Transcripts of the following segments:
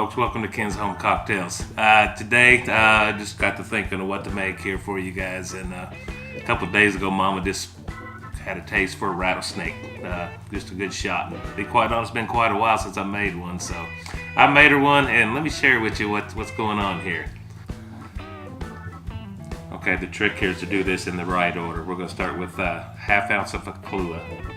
folks, welcome to Ken's Home Cocktails. Today, I just got to thinking of what to make here for you guys, and a couple of days ago, Mama just had a taste for a rattlesnake. Just a good shot. To be quite honest, it's been quite a while since I made one, so I made her one, and let me share with you what's going on here. Okay, the trick here is to do this in the right order. We're going to start with ½ ounce of Kahlua.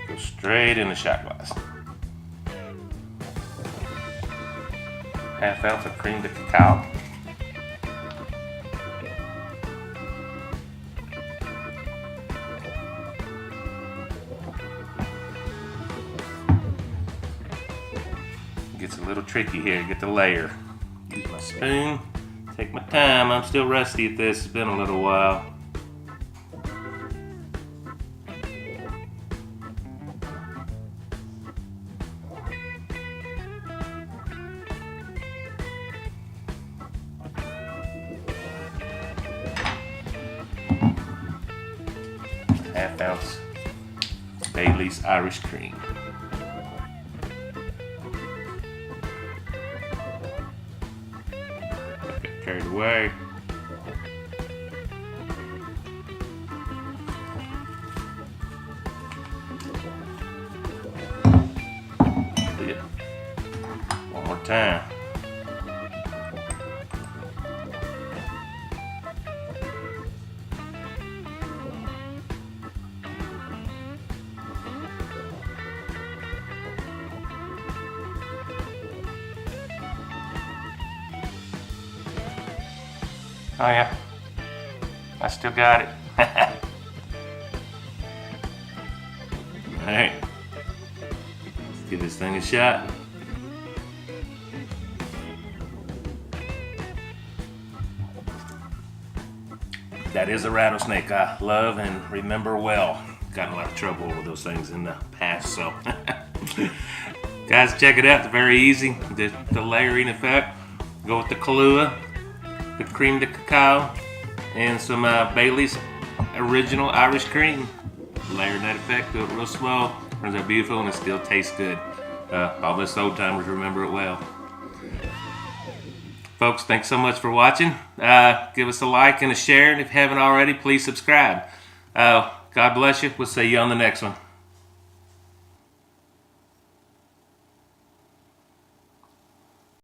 Go straight in the shot glass. ½ ounce of Creme de Cacao. Gets a little tricky here, get the layer. Use my spoon, take my time, I'm still rusty at this, it's been a little while. ½ ounce Bailey's Irish cream. Carried away. One more time. Oh yeah, I still got it. Alright, let's give this thing a shot. That is a rattlesnake I love and remember well. Got in a lot of trouble with those things in the past, so. Guys, check it out, it's very easy. The layering effect. Go with the Kahlua, the Creme de Cacao, and some Bailey's original Irish cream. Layer that effect, do it real slow. Turns out beautiful and it still tastes good. All us old timers remember it well. Folks, thanks so much for watching. Give us a like and a share, and if you haven't already, please subscribe. God bless you. We'll see you on the next one.